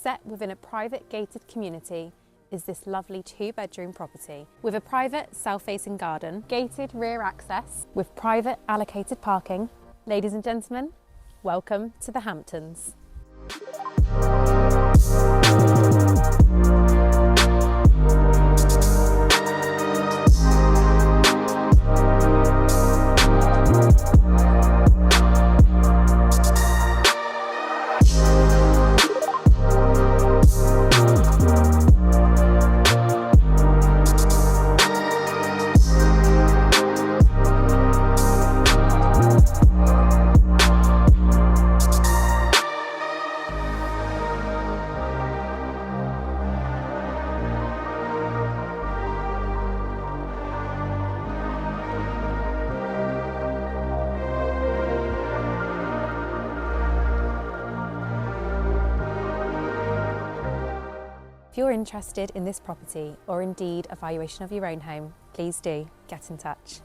Set within a private gated community is this lovely 2-bedroom property with a private south-facing garden, gated rear access with private allocated parking. Ladies and gentlemen, welcome to the Hamptons. If you're interested in this property or indeed a valuation of your own home, please do get in touch.